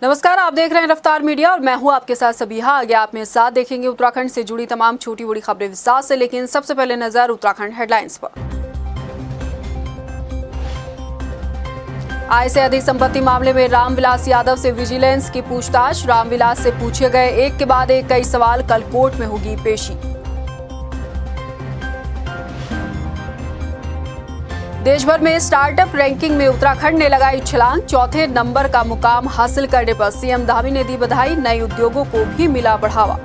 नमस्कार, आप देख रहे हैं रफ्तार मीडिया और मैं हूं आपके साथ सबिहा। आगे आप मेरे साथ देखेंगे उत्तराखंड से जुड़ी तमाम छोटी बड़ी खबरें विस्तार से, लेकिन सबसे पहले नजर उत्तराखंड हेडलाइंस पर। आय से अधिक संपत्ति मामले में रामविलास यादव से विजिलेंस की पूछताछ। रामविलास से पूछे गए एक के बाद एक कई सवाल, कल कोर्ट में होगी पेशी। देश भर में स्टार्टअप रैंकिंग में उत्तराखंड ने लगाई छलांग। चौथे नंबर का मुकाम हासिल करने पर सीएम धामी ने दी बधाई। नए उद्योगों को भी मिला बढ़ावा।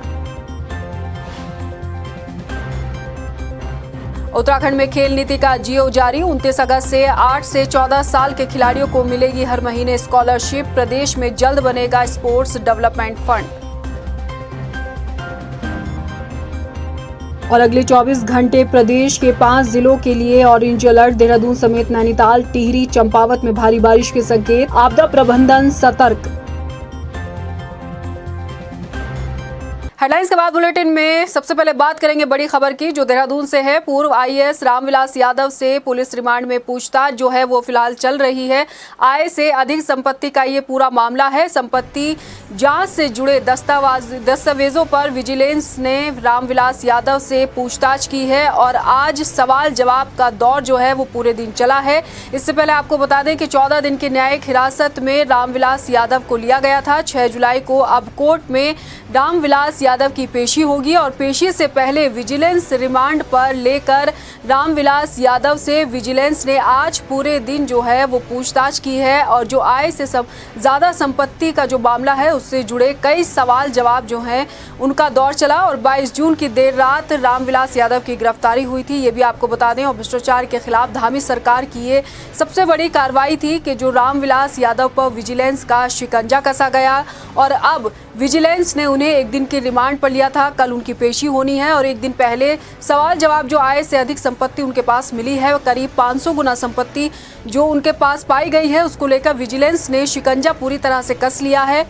उत्तराखंड में खेल नीति का जीओ जारी। 29 अगस्त से 8 से 14 साल के खिलाड़ियों को मिलेगी हर महीने स्कॉलरशिप। प्रदेश में जल्द बनेगा स्पोर्ट्स डेवलपमेंट फंड। और अगले 24 घंटे प्रदेश के 5 जिलों के लिए ऑरेंज अलर्ट। देहरादून समेत नैनीताल, टिहरी, चंपावत में भारी बारिश के संकेत। आपदा प्रबंधन सतर्क। हेडलाइंस के बाद बुलेटिन में सबसे पहले बात करेंगे बड़ी खबर की, जो देहरादून से है। पूर्व आईएएस रामविलास यादव से पुलिस रिमांड में पूछताछ जो है वो फिलहाल चल रही है। आय से अधिक संपत्ति का ये पूरा मामला है। संपत्ति जांच से जुड़े दस्तावेजों पर विजिलेंस ने रामविलास यादव से पूछताछ की है और आज सवाल जवाब का दौर जो है वो पूरे दिन चला है। इससे पहले आपको बता दें कि 14 दिन की न्यायिक हिरासत में रामविलास यादव को लिया गया था। 6 जुलाई को अब कोर्ट में रामविलास यादव की पेशी होगी और पेशी से पहले विजिलेंस रिमांड पर लेकर रामविलास यादव से विजिलेंस ने आज पूरे दिन जो है वो पूछताछ की है और जो आय से ज्यादा संपत्ति का जो मामला है उससे जुड़े कई सवाल जवाब जो हैं उनका दौर चला। और 22 जून की देर रात रामविलास यादव की गिरफ्तारी हुई थी, ये भी आपको बता दें। और भ्रष्टाचार के खिलाफ धामी सरकार की ये सबसे बड़ी कार्रवाई थी कि जो रामविलास यादव पर विजिलेंस का शिकंजा कसा गया और अब विजिलेंस ने उन्हें एक दिन के रिमांड पर लिया था। कल उनकी पेशी होनी है और एक दिन पहले सवाल जवाब जो आय से अधिक संपत्ति उनके पास मिली है, करीब 500 गुना संपत्ति जो उनके पास पाई गई है, उसको लेकर विजिलेंस ने शिकंजा पूरी तरह से कस लिया है।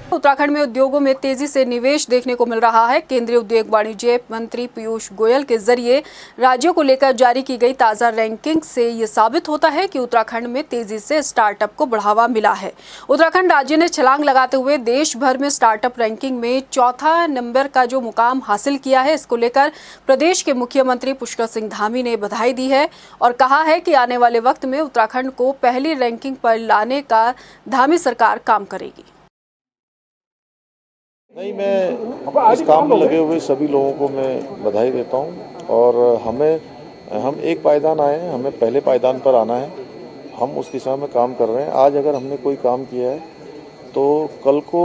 उत्तराखंड में उद्योगों में तेजी से निवेश देखने को मिल रहा है। केंद्रीय उद्योग वाणिज्य मंत्री पीयूष गोयल के जरिए राज्यों को लेकर जारी की गई ताजा रैंकिंग से ये साबित होता है कि उत्तराखंड में तेजी से स्टार्टअप को बढ़ावा मिला है। उत्तराखंड राज्य ने छलांग लगाते हुए देश भर में स्टार्टअप रैंकिंग में चौथा नंबर का जो मुकाम हासिल किया है, इसको लेकर प्रदेश के मुख्यमंत्री पुष्कर सिंह धामी ने बधाई दी है और कहा है कि आने वाले वक्त में उत्तराखंड को पहली रैंकिंग पर लाने का धामी सरकार काम करेगी। नहीं, मैं इस काम में लगे हुए सभी लोगों को मैं बधाई देता हूं और हम एक पायदान आए हैं, हमें पहले पायदान पर आना है। हम उस दिशा में काम कर रहे हैं। आज अगर हमने कोई काम किया है तो कल को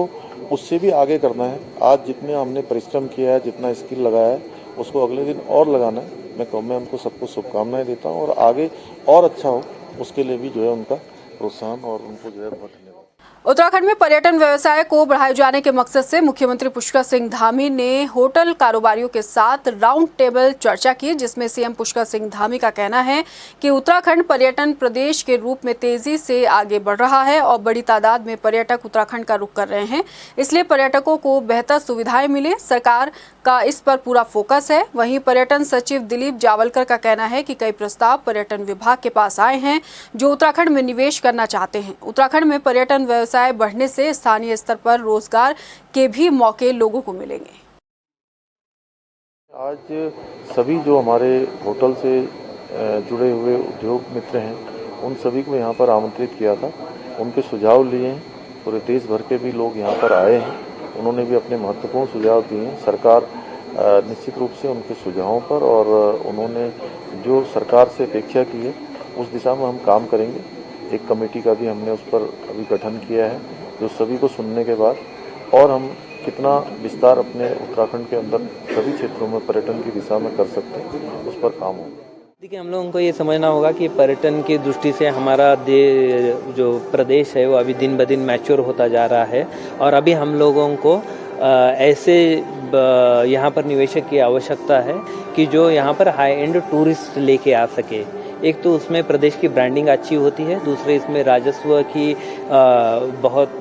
उससे भी आगे करना है। आज जितने हमने परिश्रम किया है, जितना स्किल लगाया है, उसको अगले दिन और लगाना है। मैं उनको सबको शुभकामनाएं देता हूँ और आगे और अच्छा हो उसके लिए भी जो है उनका प्रोत्साहन और उनको जो है बहुत धन्यवाद। उत्तराखंड में पर्यटन व्यवसाय को बढ़ाए जाने के मकसद से मुख्यमंत्री पुष्कर सिंह धामी ने होटल कारोबारियों के साथ राउंड टेबल चर्चा की, जिसमें सीएम पुष्कर सिंह धामी का कहना है कि उत्तराखंड पर्यटन प्रदेश के रूप में तेजी से आगे बढ़ रहा है और बड़ी तादाद में पर्यटक उत्तराखंड का रुख कर रहे हैं। इसलिए पर्यटकों को बेहतर सुविधाएं मिले, सरकार का इस पर पूरा फोकस है। वहीं पर्यटन सचिव दिलीप जावलकर का कहना है कि कई प्रस्ताव पर्यटन विभाग के पास आए हैं जो उत्तराखंड में निवेश करना चाहते हैं। उत्तराखंड में पर्यटन व्यवसाय बढ़ने से स्थानीय स्तर पर रोजगार के भी मौके लोगों को मिलेंगे। आज सभी जो हमारे होटल से जुड़े हुए उद्योग मित्र हैं उन सभी को यहाँ पर आमंत्रित किया था, उनके सुझाव लिए हैं। पूरे देश भर के भी लोग यहाँ पर आए हैं, उन्होंने भी अपने महत्वपूर्ण सुझाव दिए हैं। सरकार निश्चित रूप से उनके सुझावों पर और उन्होंने जो सरकार से अपेक्षा की है उस दिशा में हम काम करेंगे। एक कमेटी का भी हमने उस पर अभी गठन किया है जो सभी को सुनने के बाद और हम कितना विस्तार अपने उत्तराखंड के अंदर सभी क्षेत्रों में पर्यटन की दिशा में कर सकते हैं उस पर काम होगा। देखिए, हम लोगों को ये समझना होगा कि पर्यटन की दृष्टि से हमारा जो प्रदेश है वो अभी दिन ब दिन मैच्योर होता जा रहा है और अभी हम लोगों को ऐसे यहाँ पर निवेशक की आवश्यकता है कि जो यहाँ पर हाई एंड टूरिस्ट लेके आ सके, एक तो उसमें प्रदेश की ब्रांडिंग अच्छी होती है, दूसरे इसमें राजस्व की बहुत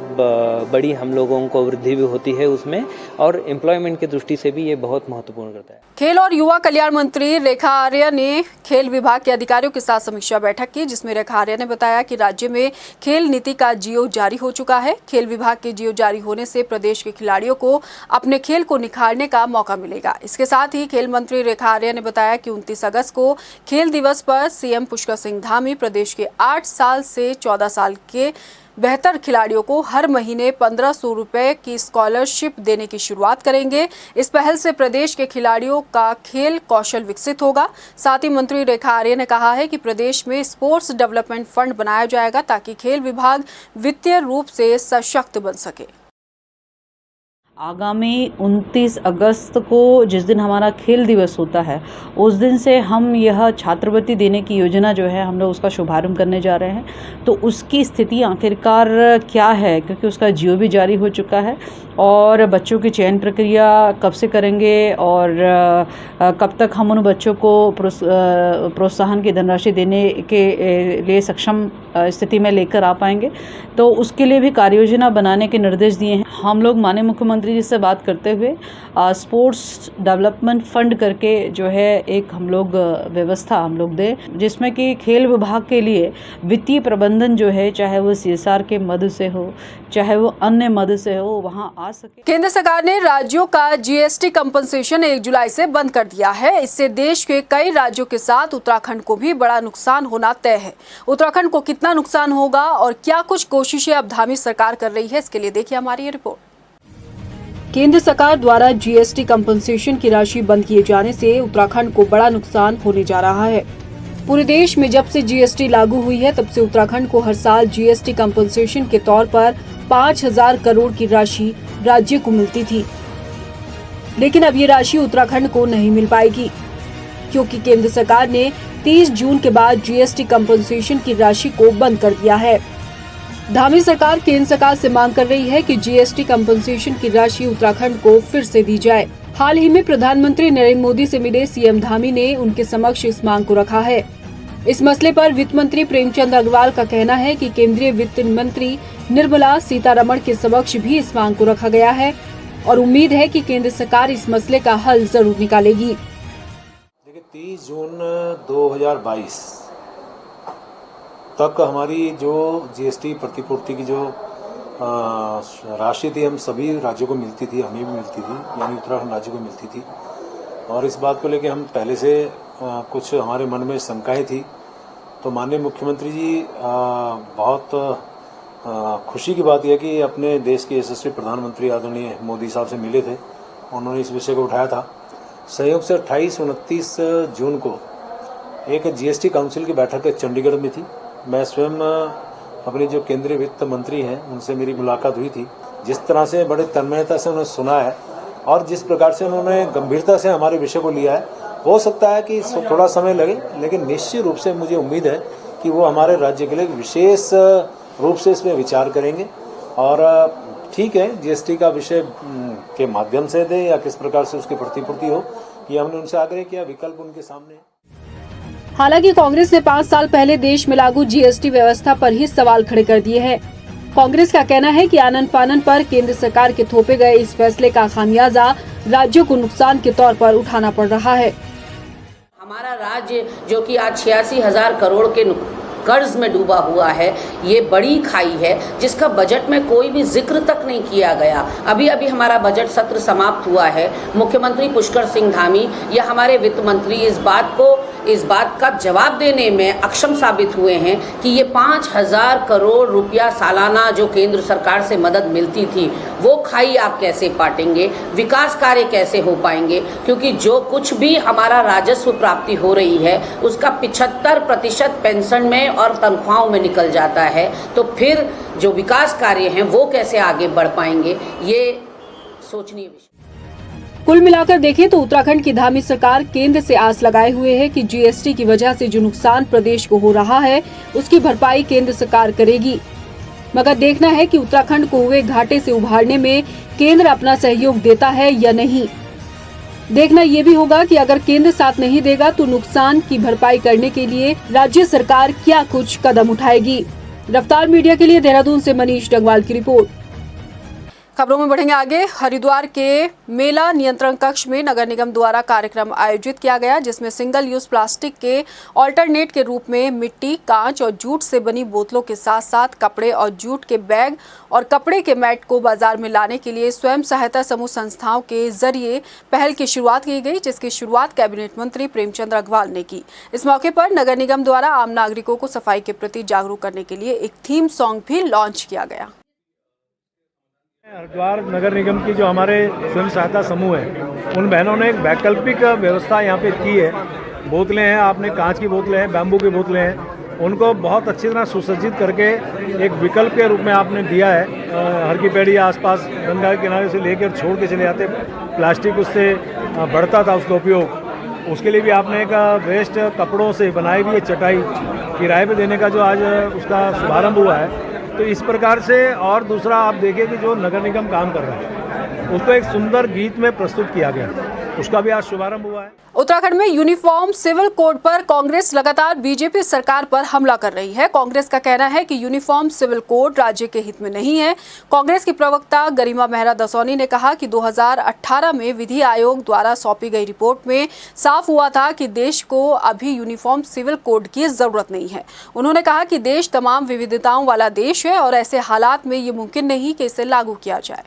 बड़ी हम लोगों को वृद्धि भी होती है उसमें, और एम्प्लॉयमेंट की दृष्टि से भी ये बहुत महत्वपूर्ण करता है। खेल और युवा कल्याण मंत्री रेखा आर्या ने खेल विभाग के अधिकारियों के साथ समीक्षा बैठक की, जिसमें रेखा आर्या ने बताया कि राज्य में खेल नीति का जीओ जारी हो चुका है। खेल विभाग के जीओ जारी होने से प्रदेश के खिलाड़ियों को अपने खेल को निखारने का मौका मिलेगा। इसके साथ ही खेल मंत्री रेखा आर्या ने बताया कि 29 अगस्त को खेल दिवस पर सीएम पुष्कर सिंह धामी प्रदेश के 8 साल से 14 साल के बेहतर खिलाड़ियों को हर महीने 1500 रुपए की स्कॉलरशिप देने की शुरुआत करेंगे। इस पहल से प्रदेश के खिलाड़ियों का खेल कौशल विकसित होगा। साथ ही मंत्री रेखा आर्या ने कहा है कि प्रदेश में स्पोर्ट्स डेवलपमेंट फंड बनाया जाएगा ताकि खेल विभाग वित्तीय रूप से सशक्त बन सके। आगामी 29 अगस्त को जिस दिन हमारा खेल दिवस होता है, उस दिन से हम यह छात्रवृत्ति देने की योजना जो है हम लोग उसका शुभारंभ करने जा रहे हैं। तो उसकी स्थिति आखिरकार क्या है, क्योंकि उसका जीओ भी जारी हो चुका है और बच्चों की चयन प्रक्रिया कब से करेंगे और कब तक हम उन बच्चों को प्रोत्साहन की धनराशि देने के लिए सक्षम स्थिति में लेकर आ पाएंगे, तो उसके लिए भी कार्ययोजना बनाने के निर्देश दिए हैं। हम लोग माननीय मुख्यमंत्री जी से बात करते हुए स्पोर्ट्स डेवलपमेंट फंड करके जो है एक हम लोग व्यवस्था हम लोग दें, जिसमें कि खेल विभाग के लिए वित्तीय प्रबंधन जो है, चाहे वो CSR के मद से हो, चाहे वो अन्य मद से हो, वहाँ आ सके। केंद्र सरकार ने राज्यों का GST कंपनसेशन 1 जुलाई से बंद कर दिया है। इससे देश के कई राज्यों के साथ उत्तराखंड को भी बड़ा नुकसान होना तय है। उत्तराखंड को कितना नुकसान होगा और क्या कुछ कोशिशें अब धामी सरकार कर रही है, इसके लिए देखिए हमारी ये रिपोर्ट। केंद्र सरकार द्वारा GST कंपनसेशन की राशि बंद किए जाने से उत्तराखंड को बड़ा नुकसान होने जा रहा है। पूरे देश में जब से GST लागू हुई है, तब से उत्तराखंड को हर साल GST कंपनसेशन के तौर पर 5000 करोड़ की राशि राज्य को मिलती थी, लेकिन अब ये राशि उत्तराखंड को नहीं मिल पाएगी, क्योंकि केंद्र सरकार ने 30 जून के बाद GST कंपनसेशन की राशि को बंद कर दिया है। धामी सरकार केंद्र सरकार से मांग कर रही है कि GST कंपनसेशन की राशि उत्तराखंड को फिर से दी जाए। हाल ही में प्रधानमंत्री नरेंद्र मोदी से मिले सीएम धामी ने उनके समक्ष इस मांग को रखा है। इस मसले पर वित्त मंत्री प्रेमचंद अग्रवाल का कहना है कि केंद्रीय वित्त मंत्री निर्मला सीतारमण के समक्ष भी इस मांग को रखा गया है और उम्मीद है कि केंद्र सरकार इस मसले का हल जरूर निकालेगी। देखिए, 30 जून 2022 तक हमारी जो GST प्रतिपूर्ति की जो राशि थी, हम सभी राज्यों को मिलती थी, हमें भी मिलती थी, यानी उत्तराखंड राज्य को मिलती थी। और इस बात को लेकर हम पहले से कुछ हमारे मन में शंकाएं थी। तो माननीय मुख्यमंत्री जी बहुत खुशी की बात यह कि अपने देश के यशस्वी प्रधानमंत्री आदरणीय मोदी साहब से मिले थे, उन्होंने इस विषय को उठाया था। संयोग से 28-29 जून को एक GST काउंसिल की बैठक चंडीगढ़ में थी। मैं स्वयं अपने जो केंद्रीय वित्त मंत्री हैं उनसे मेरी मुलाकात हुई थी। जिस तरह से बड़े तन्मयता से उन्होंने सुना है और जिस प्रकार से उन्होंने गंभीरता से हमारे विषय को लिया है, हो सकता है कि थोड़ा समय लगे, लेकिन निश्चित रूप से मुझे उम्मीद है कि वो हमारे राज्य के लिए विशेष रूप से इसमें विचार करेंगे। और ठीक है, GST का विषय के माध्यम से दे या किस प्रकार से उसकी प्रतिपूर्ति हो, ये हमने उनसे आग्रह किया। विकल्प उनके सामने है। हालांकि कांग्रेस ने 5 साल पहले देश में लागू GST व्यवस्था पर ही सवाल खड़े कर दिए हैं। कांग्रेस का कहना है कि आनन फानन पर केंद्र सरकार के थोपे गए इस फैसले का खामियाजा राज्यों को नुकसान के तौर पर उठाना पड़ रहा है। हमारा राज्य जो कि आज 86,000 करोड़ के कर्ज में डूबा हुआ है, ये बड़ी खाई है जिसका बजट में कोई भी जिक्र तक नहीं किया गया। अभी अभी हमारा बजट सत्र समाप्त हुआ है। मुख्यमंत्री पुष्कर सिंह धामी या हमारे वित्त मंत्री इस बात का जवाब देने में अक्षम साबित हुए हैं कि ये 5,000 करोड़ रुपया सालाना जो केंद्र सरकार से मदद मिलती थी, वो खाई आप कैसे पाटेंगे, विकास कार्य कैसे हो पाएंगे, क्योंकि जो कुछ भी हमारा राजस्व प्राप्ति हो रही है उसका 75% पेंशन में और तनख्वाहों में निकल जाता है। तो फिर जो विकास कार्य हैं वो कैसे आगे बढ़ पाएंगे, ये सोचनीय विषय। कुल मिलाकर देखें तो उत्तराखंड की धामी सरकार केंद्र से आस लगाए हुए है कि GST की वजह से जो नुकसान प्रदेश को हो रहा है उसकी भरपाई केंद्र सरकार करेगी। मगर देखना है कि उत्तराखंड को हुए घाटे से उभारने में केंद्र अपना सहयोग देता है या नहीं। देखना ये भी होगा कि अगर केंद्र साथ नहीं देगा तो नुकसान की भरपाई करने के लिए राज्य सरकार क्या कुछ कदम उठाएगी। रफ्तार मीडिया के लिए देहरादून से मनीष डगवाल की रिपोर्ट। खबरों में बढ़ेंगे आगे। हरिद्वार के मेला नियंत्रण कक्ष में नगर निगम द्वारा कार्यक्रम आयोजित किया गया, जिसमें सिंगल यूज प्लास्टिक के ऑल्टरनेट के रूप में मिट्टी, कांच और जूट से बनी बोतलों के साथ साथ कपड़े और जूट के बैग और कपड़े के मैट को बाजार में लाने के लिए स्वयं सहायता समूह संस्थाओं के जरिए पहल की शुरुआत की गई, जिसकी शुरुआत कैबिनेट मंत्री प्रेमचंद अग्रवाल ने की। इस मौके पर नगर निगम द्वारा आम नागरिकों को सफाई के प्रति जागरूक करने के लिए एक थीम सॉन्ग भी लॉन्च किया गया। हरिद्वार नगर निगम की जो हमारे स्वयं सहायता समूह है, उन बहनों ने एक वैकल्पिक व्यवस्था यहाँ पे की है। बोतलें हैं, आपने कांच की बोतलें हैं, बैम्बू की बोतलें हैं, उनको बहुत अच्छी तरह सुसज्जित करके एक विकल्प के रूप में आपने दिया है। हर की पेड़ी आसपास गंगा के किनारे से लेकर छोड़ के चले जाते, प्लास्टिक उससे बढ़ता था उसका उपयोग, उसके लिए भी आपने एक वेस्ट कपड़ों से बनाई हुई चटाई किराए पे देने का जो आज उसका शुभारंभ हुआ है। तो इस प्रकार से, और दूसरा आप देखिए कि जो नगर निगम काम कर रहा है उसको एक सुंदर गीत में प्रस्तुत किया गया, उसका भी आज शुभारंभ हुआ है। उत्तराखंड में यूनिफॉर्म सिविल कोड पर कांग्रेस लगातार बीजेपी सरकार पर हमला कर रही है। कांग्रेस का कहना है कि यूनिफॉर्म सिविल कोड राज्य के हित में नहीं है। कांग्रेस की प्रवक्ता गरिमा मेहरा दसौनी ने कहा कि 2018 में विधि आयोग द्वारा सौंपी गई रिपोर्ट में साफ हुआ था कि देश को अभी यूनिफॉर्म सिविल कोड की जरूरत नहीं है। उन्होंने कहा कि देश तमाम विविधताओं वाला देश है और ऐसे हालात में ये मुमकिन नहीं कि इसे लागू किया जाए।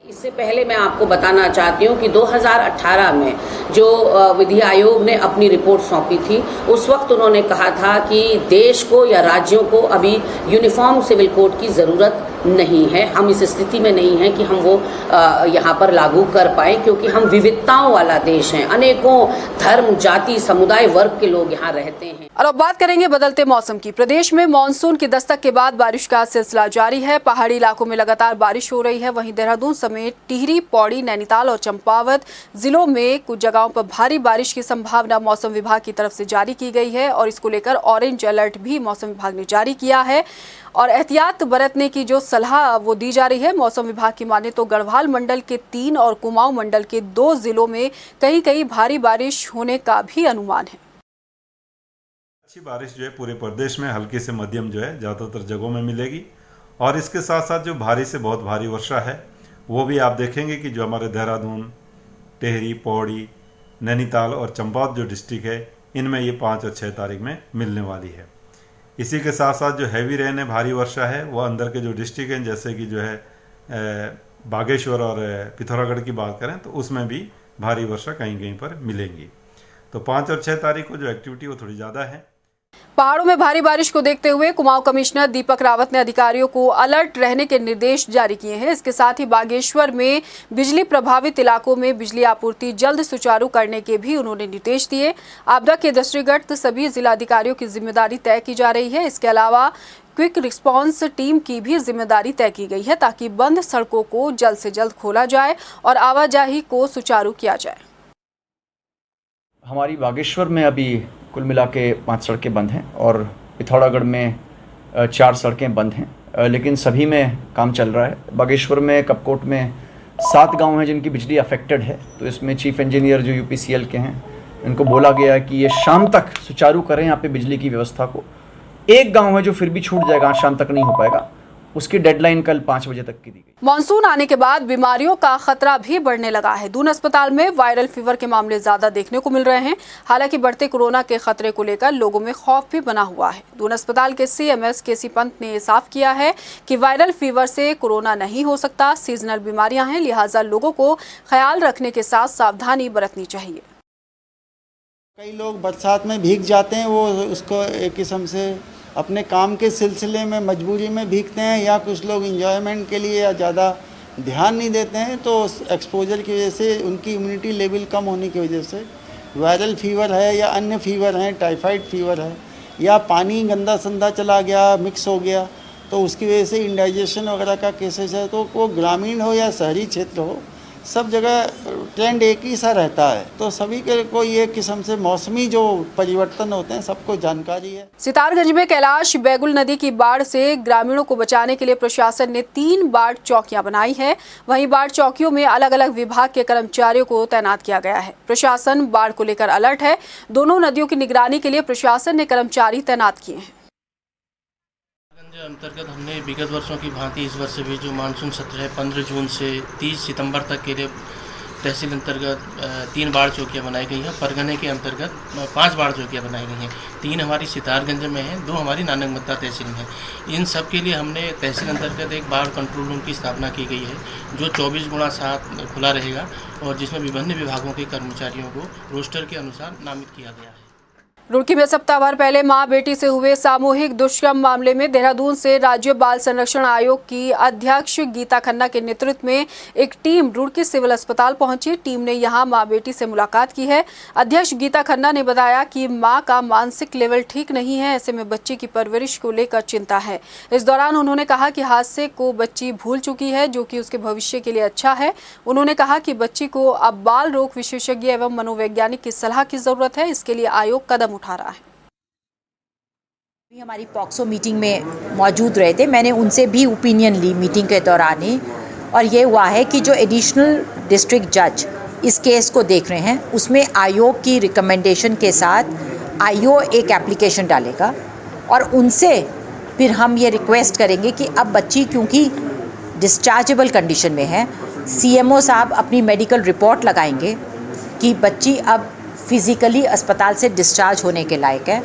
इससे पहले मैं आपको बताना चाहती हूँ कि 2018 में जो विधि आयोग ने अपनी रिपोर्ट सौंपी थी, उस वक्त उन्होंने कहा था कि देश को या राज्यों को अभी यूनिफॉर्म सिविल कोड की ज़रूरत नहीं है। हम इस स्थिति में नहीं हैं कि हम वो यहाँ पर लागू कर पाएँ, क्योंकि हम विविधताओं वाला देश हैं। अनेकों धर्म, जाति, समुदाय, वर्ग के लोग यहाँ रहते हैं। और अब बात करेंगे बदलते मौसम की। प्रदेश में मानसून की दस्तक के बाद बारिश का सिलसिला जारी है। पहाड़ी इलाकों में लगातार बारिश हो रही है। वहीं देहरादून समेत टिहरी, पौड़ी, नैनीताल और चंपावत जिलों में कुछ जगहों पर भारी बारिश की संभावना मौसम विभाग की तरफ से जारी की गई है और इसको लेकर ऑरेंज अलर्ट भी मौसम विभाग ने जारी किया है और एहतियात बरतने की जो सलाह वो दी जा रही है। मौसम विभाग की माने तो गढ़वाल मंडल के 3 और कुमाऊं मंडल के 2 जिलों में कहीं कहीं भारी बारिश होने का भी अनुमान है। अच्छी बारिश जो है पूरे प्रदेश में हल्की से मध्यम जो है ज़्यादातर जगहों में मिलेगी और इसके साथ साथ जो भारी से बहुत भारी वर्षा है वो भी आप देखेंगे कि जो हमारे देहरादून, टिहरी, पौड़ी, नैनीताल और चंपावत जो डिस्ट्रिक्ट है, इनमें ये 5 और 6 तारीख में मिलने वाली है। इसी के साथ साथ जो हैवी रेन है, भारी वर्षा है, वो अंदर के जो डिस्ट्रिक्ट हैं जैसे कि जो है बागेश्वर और पिथौरागढ़ की बात करें तो उसमें भी भारी वर्षा कहीं कहीं पर मिलेंगी। तो 5 और 6 तारीख को जो एक्टिविटी वो थोड़ी ज़्यादा है। पहाड़ों में भारी बारिश को देखते हुए कुमाऊं कमिश्नर दीपक रावत ने अधिकारियों को अलर्ट रहने के निर्देश जारी किए हैं। इसके साथ ही बागेश्वर में बिजली प्रभावित इलाकों में बिजली आपूर्ति जल्द सुचारू करने के भी उन्होंने निर्देश दिए। आपदा के दृष्टिगत सभी जिलाधिकारियों की जिम्मेदारी तय की जा रही है। इसके अलावा क्विक रिस्पांस टीम की भी जिम्मेदारी तय की गई है ताकि बंद सड़कों को जल्द से जल्द खोला जाए और आवाजाही को सुचारू किया जाए। हमारी बागेश्वर में अभी कुल मिला के 5 सड़कें बंद हैं और पिथौरागढ़ में 4 सड़कें बंद हैं, लेकिन सभी में काम चल रहा है। बागेश्वर में कपकोट में 7 गांव हैं जिनकी बिजली अफेक्टेड है, तो इसमें चीफ इंजीनियर जो यूपीसीएल के हैं इनको बोला गया है कि ये शाम तक सुचारू करें यहाँ पे बिजली की व्यवस्था को। एक गाँव है जो फिर भी छूट जाएगा, आज शाम तक नहीं हो पाएगा, उसकी डेडलाइन कल 5 बजे तक की दी गई। मानसून आने के बाद बीमारियों का खतरा भी बढ़ने लगा है। दून अस्पताल में वायरल फीवर के मामले ज्यादा देखने को मिल रहे हैं। हालांकि बढ़ते कोरोना के खतरे को लेकर लोगों में खौफ भी बना हुआ है। दून अस्पताल के सीएमएस केसी पंत ने साफ किया है कि वायरल फीवर से कोरोना नहीं हो सकता, सीजनल बीमारियां हैं, लिहाजा लोगों को ख्याल रखने के साथ सावधानी बरतनी चाहिए। कई लोग बरसात में भीग जाते हैं, वो उसको एक किस्म से अपने काम के सिलसिले में मजबूरी में भीगते हैं, या कुछ लोग एंजॉयमेंट के लिए या ज़्यादा ध्यान नहीं देते हैं, तो एक्सपोजर की वजह से उनकी इम्यूनिटी लेवल कम होने की वजह से वायरल फीवर है या अन्य फीवर हैं, टाइफाइड फीवर है, या पानी गंदा संदा चला गया, मिक्स हो गया, तो उसकी वजह से इंडाइजेशन वगैरह का केसेस है। तो वो ग्रामीण हो या शहरी क्षेत्र हो, सब जगह ट्रेंड एक ही सा रहता है। तो सभी के को ये किस्म से मौसमी जो परिवर्तन होते हैं सबको जानकारी है। सितारगंज में कैलाश बैगुल नदी की बाढ़ से ग्रामीणों को बचाने के लिए प्रशासन ने 3 बाढ़ चौकियां बनाई हैं। वहीं बाढ़ चौकियों में अलग अलग विभाग के कर्मचारियों को तैनात किया गया है। प्रशासन बाढ़ को लेकर अलर्ट है। दोनों नदियों की निगरानी के लिए प्रशासन ने कर्मचारी तैनात किए हैं। अंतर्गत हमने विगत वर्षों की भांति इस वर्ष भी जो मानसून सत्र है 15 जून से 30 सितंबर तक के लिए तहसील अंतर्गत 3 बाढ़ चौकियाँ बनाई गई हैं। परगने के अंतर्गत 5 बाढ़ चौकियाँ बनाई गई हैं। 3 हमारी सितारगंज में हैं, 2 हमारी नानकमत्ता तहसील में हैं। इन सब के लिए हमने तहसील अंतर्गत एक बाढ़ कंट्रोल रूम की स्थापना की गई है जो 24x7 खुला रहेगा और जिसमें विभिन्न विभागों के कर्मचारियों को रोस्टर के अनुसार नामित किया गया है। रुड़की में सप्ताह भर पहले मां बेटी से हुए सामूहिक दुष्कर्म मामले में देहरादून से राज्य बाल संरक्षण आयोग की अध्यक्ष गीता खन्ना के नेतृत्व में एक टीम रुड़की सिविल अस्पताल पहुंची। टीम ने यहां मां बेटी से मुलाकात की है। अध्यक्ष गीता खन्ना ने बताया कि मां का मानसिक लेवल ठीक नहीं है, ऐसे में बच्ची की परवरिश को लेकर चिंता है। इस दौरान उन्होंने कहा कि हादसे को बच्ची भूल चुकी है, जो कि उसके भविष्य के लिए अच्छा है। उन्होंने कहा कि बच्ची को अब बाल रोग विशेषज्ञ एवं मनोवैज्ञानिक की सलाह की जरूरत है। इसके लिए आयोग कदम उठा रहा है। हमारी पॉक्सो मीटिंग में मौजूद रहे थे, मैंने उनसे भी ओपिनियन ली मीटिंग के दौरान ही, और ये हुआ है कि जो एडिशनल डिस्ट्रिक्ट जज इस केस को देख रहे हैं उसमें आयोग की रिकमेंडेशन के साथ आयोग एक एप्लीकेशन डालेगा और उनसे फिर हम ये रिक्वेस्ट करेंगे कि अब बच्ची क्योंकि डिस्चार्जेबल कंडीशन में है, सीएमओ साहब अपनी मेडिकल रिपोर्ट लगाएंगे कि बच्ची अब फिज़िकली अस्पताल से डिस्चार्ज होने के लायक है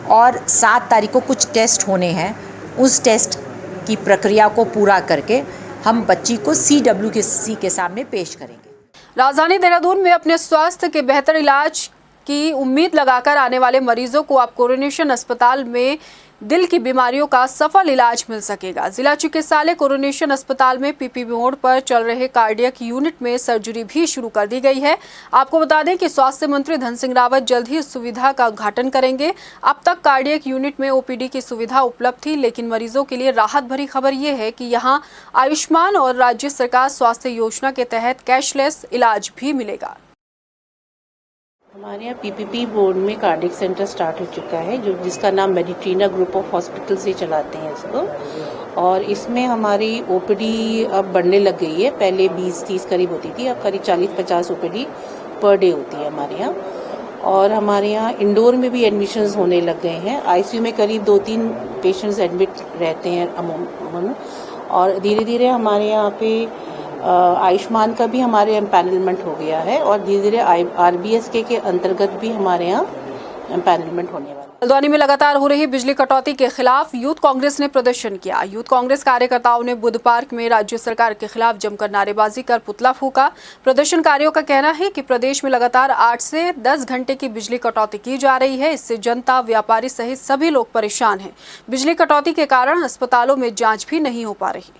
और 7 तारीख को कुछ टेस्ट होने हैं। उस टेस्ट की प्रक्रिया को पूरा करके हम बच्ची को CWC के सामने पेश करेंगे। राजधानी देहरादून में अपने स्वास्थ्य के बेहतर इलाज की उम्मीद लगाकर आने वाले मरीजों को अब कोरोनेशन अस्पताल में दिल की बीमारियों का सफल इलाज मिल सकेगा। जिला चिकित्सालय कोरोनेशन अस्पताल में पीपी मोड पर चल रहे कार्डियक यूनिट में सर्जरी भी शुरू कर दी गई है। आपको बता दें कि स्वास्थ्य मंत्री धन सिंह रावत जल्द ही इस सुविधा का उद्घाटन करेंगे। अब तक कार्डियक यूनिट में ओपीडी की सुविधा उपलब्ध थी, लेकिन मरीजों के लिए राहत भरी खबर ये है कि यहाँ आयुष्मान और राज्य सरकार स्वास्थ्य योजना के तहत कैशलेस इलाज भी मिलेगा। हमारे यहाँ पीपीपी बोर्ड में कार्डियक सेंटर स्टार्ट हो चुका है, जो जिसका नाम मेडिट्रीना ग्रुप ऑफ हॉस्पिटल से चलाते हैं इसको, और इसमें हमारी ओपीडी अब बढ़ने लग गई है। पहले 20-30 करीब होती थी, अब करीब 40-50 ओपीडी पर डे होती है हमारे यहाँ। और हमारे यहाँ इंडोर में भी एडमिशन्स होने लग गए हैं। आईसीयू में करीब 2-3 पेशेंट्स एडमिट रहते हैं अमूमन, और धीरे धीरे हमारे यहाँ पे आयुष्मान का भी हमारे एम्पैनलमेंट हो गया है और धीरे धीरे RBS के अंतर्गत भी हमारे यहाँ एम्पैनलमेंट होने वाला है। हल्द्वानी में लगातार हो रही बिजली कटौती के खिलाफ यूथ कांग्रेस ने प्रदर्शन किया। यूथ कांग्रेस कार्यकर्ताओं ने बुद्ध पार्क में राज्य सरकार के खिलाफ जमकर नारेबाजी कर पुतला फूका। प्रदर्शनकारियों का कहना है कि प्रदेश में लगातार 8 से 10 घंटे की बिजली कटौती की जा रही है। इससे जनता, व्यापारी सहित सभी लोग परेशान हैं। बिजली कटौती के कारण अस्पतालों में जाँच भी नहीं हो पा रही।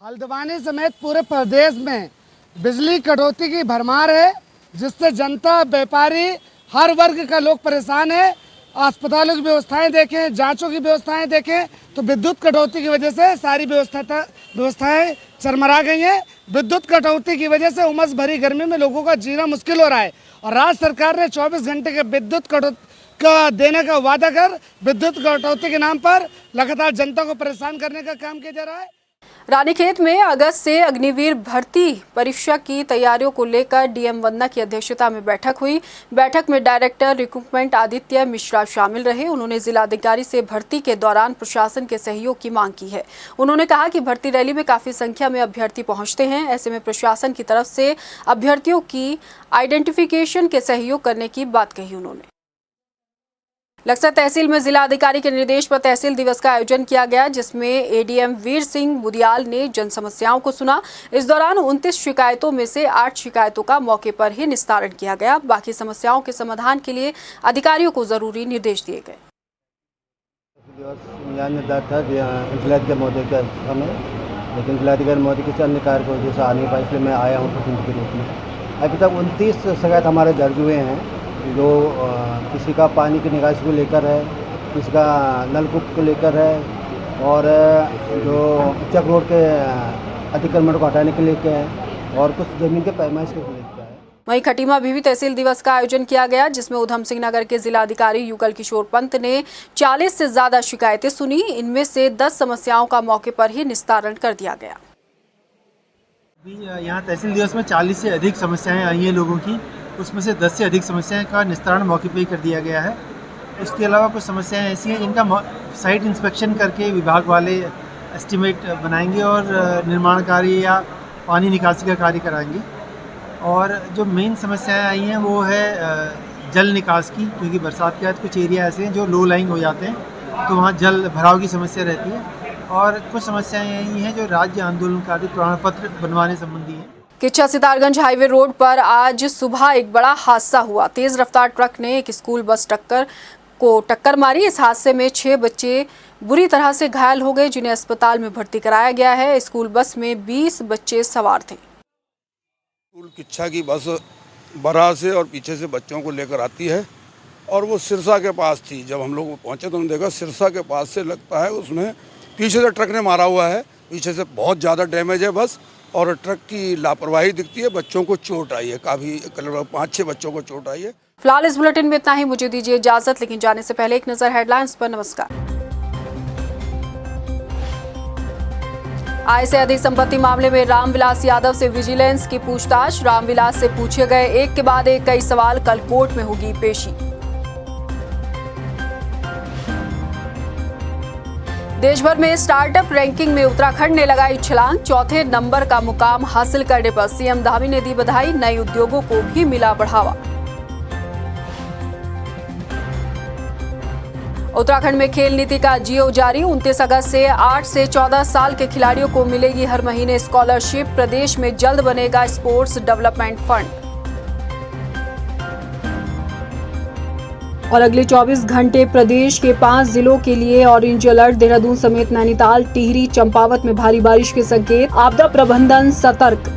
हल्द्वानी समेत पूरे प्रदेश में बिजली कटौती की भरमार है, जिससे जनता, व्यापारी, हर वर्ग का लोग परेशान है। अस्पतालों की व्यवस्थाएं देखें, जांचों की व्यवस्थाएं देखें तो विद्युत कटौती की वजह से सारी व्यवस्थाएं चरमरा गई हैं। विद्युत कटौती की वजह से उमस भरी गर्मी में लोगों का जीना मुश्किल हो रहा है और राज्य सरकार ने 24 घंटे के विद्युत का देने का वादा कर विद्युत कटौती के नाम पर लगातार जनता को परेशान करने का काम किया जा रहा है। रानीखेत में अगस्त से अग्निवीर भर्ती परीक्षा की तैयारियों को लेकर डीएम वंदना की अध्यक्षता में बैठक हुई। बैठक में डायरेक्टर रिक्रूटमेंट आदित्य मिश्रा शामिल रहे। उन्होंने जिलाधिकारी से भर्ती के दौरान प्रशासन के सहयोग की मांग की है। उन्होंने कहा कि भर्ती रैली में काफी संख्या में अभ्यर्थी पहुंचते हैं, ऐसे में प्रशासन की तरफ से अभ्यर्थियों की आइडेंटिफिकेशन के सहयोग करने की बात कही। उन्होंने लक्सर तहसील में जिला अधिकारी के निर्देश पर तहसील दिवस का आयोजन किया गया, जिसमें एडीएम वीर सिंह बुदियाल ने जन समस्याओं को सुना। इस दौरान 29 शिकायतों में से 8 शिकायतों का मौके पर ही निस्तारण किया गया। बाकी समस्याओं के समाधान के लिए अधिकारियों को जरूरी निर्देश दिए गए। निर्धारित था जिलाधिकारी महोदय के समय, लेकिन जिलाधिकारी महोदय किसी अन्य कार्य की वजह से आ नहीं पाए, इसलिए मैं आया हूँ प्रतिनिधि के रूप में। अभी तक 29 शिकायत हमारे दर्ज हुए हैं, जो किसी का पानी की निकासी को लेकर है, किसी का नलकूप को लेकर है, और जो चक रोड के अतिक्रमण को हटाने के लेकर है, और कुछ ज़मीन के पैमाइश के खरीद का है। वहीं खटीमा भी तहसील दिवस का आयोजन किया गया, जिसमें उधम सिंह नगर के जिलाधिकारी युगल किशोर पंत ने 40 से ज्यादा शिकायतें सुनी। इनमें से 10 समस्याओं का मौके पर ही निस्तारण कर दिया गया। यहाँ तहसील दिवस में 40 से अधिक समस्याएं आई हैं लोगों की, उसमें से 10 से अधिक समस्याएं का निस्तारण मौके पर ही कर दिया गया है। उसके अलावा कुछ समस्याएं ऐसी हैं जिनका साइट इंस्पेक्शन करके विभाग वाले एस्टीमेट बनाएंगे और निर्माण कार्य या पानी निकासी का कार्य कराएंगे। और जो मेन समस्याएं आई हैं वो है जल निकास की, क्योंकि बरसात के बाद कुछ एरिया ऐसे हैं जो लो लाइंग हो जाते हैं, तो वहाँ जल भराव की समस्या रहती है। और कुछ समस्याएं आई हैं जो राज्य आंदोलनकारी प्रमाण पत्र बनवाने संबंधी हैं। किच्चा सितारगंज हाईवे रोड पर आज सुबह एक बड़ा हादसा हुआ। तेज रफ्तार ट्रक ने एक स्कूल बस को टक्कर मारी। इस हादसे में 6 बच्चे बुरी तरह से घायल हो गए, जिन्हें अस्पताल में भर्ती कराया गया है। स्कूल बस में 20 बच्चे सवार थे। स्कूल किच्छा की बस बरहा से और पीछे से बच्चों को लेकर आती है और वो सिरसा के पास थी। जब हम लोग पहुंचे तो हमने देखा सिरसा के पास से लगता है उसमें पीछे से ट्रक ने मारा हुआ है। पीछे से बहुत ज़्यादा डैमेज है बस, और ट्रक की लापरवाही दिखती है। बच्चों को चोट आई है, काफ़ी 5-6 बच्चों को चोट आई है। फिलहाल इस बुलेटिन में इतना ही। मुझे दीजिए इजाजत, लेकिन जाने से पहले एक नजर हेडलाइंस पर। नमस्कार। आय से अधिक संपत्ति मामले में रामविलास यादव से विजिलेंस की पूछताछ। रामविलास से पूछे गए एक के बाद एक कई सवाल। कल कोर्ट में होगी पेशी। देश भर में स्टार्टअप रैंकिंग में उत्तराखंड ने लगाई छलांग। 4थे नंबर का मुकाम हासिल करने पर सीएम धामी ने दी बधाई। नए उद्योगों को भी मिला बढ़ावा। उत्तराखंड में खेल नीति का जीओ जारी। 29 अगस्त से 8 से 14 साल के खिलाड़ियों को मिलेगी हर महीने स्कॉलरशिप। प्रदेश में जल्द बनेगा स्पोर्ट्स डेवलपमेंट फंड। और अगले 24 घंटे प्रदेश के 5 जिलों के लिए ऑरेंज अलर्ट। देहरादून समेत नैनीताल, टिहरी, चंपावत में भारी बारिश के संकेत। आपदा प्रबंधन सतर्क।